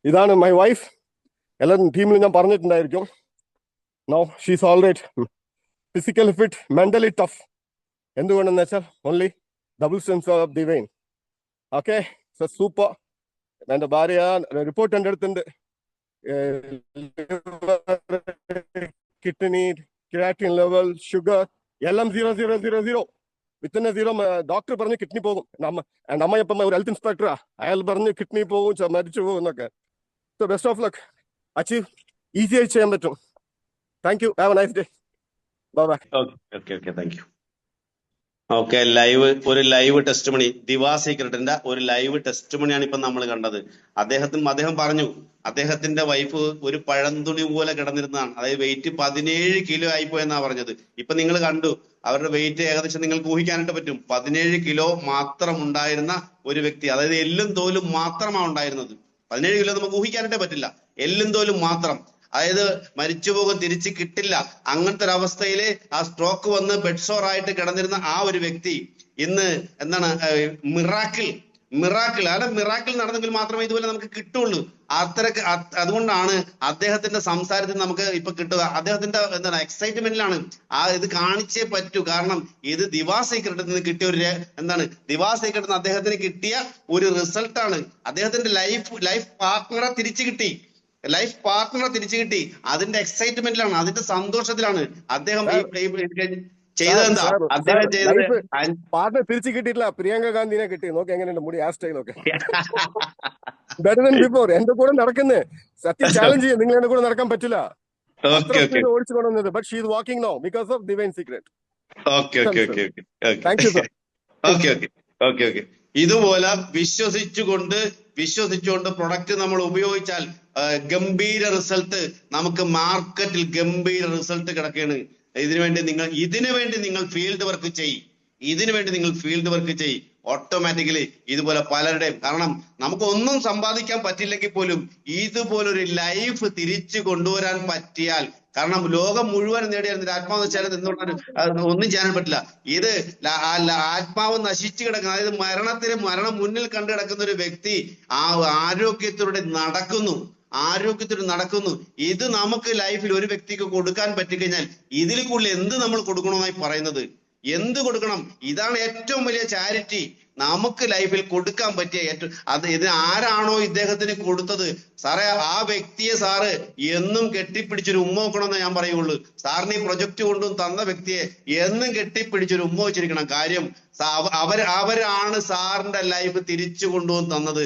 ഇതാണ് my wife. എല്ലാവരും ടീമിൽ ഞാൻ പറഞ്ഞിട്ടുണ്ടായിരിക്കും. No she's alright, physically fit, mentally tough. എന്തുകൊണ്ടെന്ന് വെച്ചാൽ only double sense of divine. Okay, super. എൻ്റെ ഭാര്യ റിപ്പോർട്ട് എൻ്റെ അടുത്തുണ്ട്. കിഡ്നി, ക്രിയാറ്റിൻ ലെവൽ, ഷുഗർ എല്ലാം 0 വിത്തിൻ 0. ഡോക്ടർ പറഞ്ഞു കിഡ്നി പോകും. എൻ്റെ അമ്മയപ്പം ഒരു ഹെൽത്ത് ഇൻസ്പെക്ടറാ, അയാൾ പറഞ്ഞു കിഡ്നി പോകും, മരിച്ചു പോകും എന്നൊക്കെ. So best of luck. Achieve ഈസിയായി ചെയ്യാൻ പറ്റും. Thank you. Have A nice day. Bye bye. Okay thank you. Okay, ഒരു ലൈവ് ടെസ്റ്റ് മണി, ദിവാ സീക്രട്ടിന്റെ ഒരു ലൈവ് ടെസ്റ്റ് മണിയാണ് ഇപ്പൊ നമ്മൾ കണ്ടത്. അദ്ദേഹം പറഞ്ഞു അദ്ദേഹത്തിന്റെ വൈഫ് ഒരു പഴന്തുണി പോലെ കിടന്നിരുന്നതാണ്. അതായത് വെയിറ്റ് 17 കിലോ ആയിപ്പോയെന്നാ പറഞ്ഞത്. ഇപ്പൊ നിങ്ങൾ കണ്ടു അവരുടെ വെയിറ്റ് ഏകദേശം നിങ്ങൾക്ക് ഊഹിക്കാനായിട്ട് പറ്റും. 17 കിലോ മാത്രം ഉണ്ടായിരുന്ന ഒരു വ്യക്തി, അതായത് എല്ലും തോലും മാത്രമാണ് ഉണ്ടായിരുന്നത്. 17 കിലോ നമുക്ക് ഊഹിക്കാനായിട്ടേ പറ്റില്ല, എല്ലും തോലും മാത്രം. അതായത് മരിച്ചുപോകും, തിരിച്ച് കിട്ടില്ല, അങ്ങനത്തെ ഒരു അവസ്ഥയില് ആ സ്ട്രോക്ക് വന്ന് ബെഡ് സോർ ആയിട്ട് കിടന്നിരുന്ന ആ ഒരു വ്യക്തി ഇന്ന് എന്താണ് മിറാക്കിൾ നടന്നെങ്കിൽ മാത്രമേ ഇതുപോലെ നമുക്ക് കിട്ടുള്ളൂ. അത്രക്ക് അതുകൊണ്ടാണ് അദ്ദേഹത്തിന്റെ സംസാരത്തിൽ നമുക്ക് ഇപ്പൊ കിട്ടുക. അദ്ദേഹത്തിന്റെ എന്താണ് എക്സൈറ്റ്മെന്റിലാണ് ഇത് കാണിച്ചേ പറ്റൂ. കാരണം ഇത് ദിവാ സീക്രട്ടിൽ നിന്ന് കിട്ടിയ ഒരു ദിവാ സീക്രട്ടിൽ നിന്ന് അദ്ദേഹത്തിന് കിട്ടിയ ഒരു റിസൾട്ടാണ്. അദ്ദേഹത്തിന്റെ ലൈഫ് പാർട്ട്ണറെ തിരിച്ചു കിട്ടി. അതിന്റെ എക്സൈറ്റ്മെന്റിലാണ്, അതിന്റെ സന്തോഷത്തിലാണ് അദ്ദേഹം ചെയ്തതെന്താ. അദ്ദേഹം ചെയ്തത് പാർട്ട്ണർ തിരിച്ചു കിട്ടിയിട്ടില്ല, പ്രിയങ്ക ഗാന്ധിനെ കിട്ടി. നോക്കി എങ്ങനെയുണ്ട് മുടി, ആ സ്റ്റൈലൊക്കെ ബെറ്റർ ദാൻ ബിഫോർ. എന്റെ കൂടെ നടക്കുന്നേ സത്യം ചാലഞ്ച് ചെയ്യും. നിങ്ങൾ എന്റെ കൂടെ നടക്കാൻ പറ്റില്ല, ഓടിച്ചു കൊണ്ടുവന്നത്. But she is walking now because of divine secret. Thank you sir. Okay. ഇതുപോലെ വിശ്വസിച്ചുകൊണ്ട് പ്രൊഡക്റ്റ് നമ്മൾ ഉപയോഗിച്ചാൽ ഗംഭീര റിസൾട്ട്, നമുക്ക് മാർക്കറ്റിൽ ഗംഭീര റിസൾട്ട് കിടക്കുകയാണ്. ഇതിനു വേണ്ടി നിങ്ങൾ ഫീൽഡ് വർക്ക് ചെയ്യ്. ഓട്ടോമാറ്റിക്കലി ഇതുപോലെ പലരുടെയും, കാരണം നമുക്ക് ഒന്നും സമ്പാദിക്കാൻ പറ്റില്ലെങ്കിൽ പോലും ഇതുപോലൊരു ലൈഫ് തിരിച്ചു കൊണ്ടുവരാൻ പറ്റിയാൽ, കാരണം ലോകം മുഴുവൻ നേടിയാൽ ആത്മാവ് വെച്ചാൽ ഒന്നും ചെയ്യാൻ പറ്റില്ല. ഇത് ആത്മാവ് നശിച്ചു കിടക്കുന്ന, അതായത് മരണം മുന്നിൽ കണ്ടു കിടക്കുന്ന ഒരു വ്യക്തി ആരോഗ്യത്തോടെ നടക്കുന്നു. ഇത് നമുക്ക് ലൈഫിൽ ഒരു വ്യക്തിക്ക് കൊടുക്കാൻ പറ്റിക്കഴിഞ്ഞാൽ ഇതിൽ കൂടുതൽ എന്ത് നമ്മൾ കൊടുക്കണമെന്നായി പറയുന്നത്? എന്ത് കൊടുക്കണം? ഇതാണ് ഏറ്റവും വലിയ ചാരിറ്റി നമുക്ക് ലൈഫിൽ കൊടുക്കാൻ പറ്റിയ ഇത് ആരാണോ ഇദ്ദേഹത്തിന് കൊടുത്തത് സാറേ, ആ വ്യക്തിയെ സാറ് എന്നും കെട്ടിപ്പിടിച്ചൊരു ഉമ്മ വെക്കണമെന്ന് ഞാൻ പറയുള്ളൂ. സാറിന് ഈ പ്രൊജക്ട് കൊണ്ടും തന്ന വ്യക്തിയെ എന്നും കെട്ടിപ്പിടിച്ചൊരു ഉമ്മ വെച്ചിരിക്കണം. കാര്യം അവരാണ് സാറിന്റെ ലൈഫ് തിരിച്ചു കൊണ്ടുവന്ന് തന്നത്.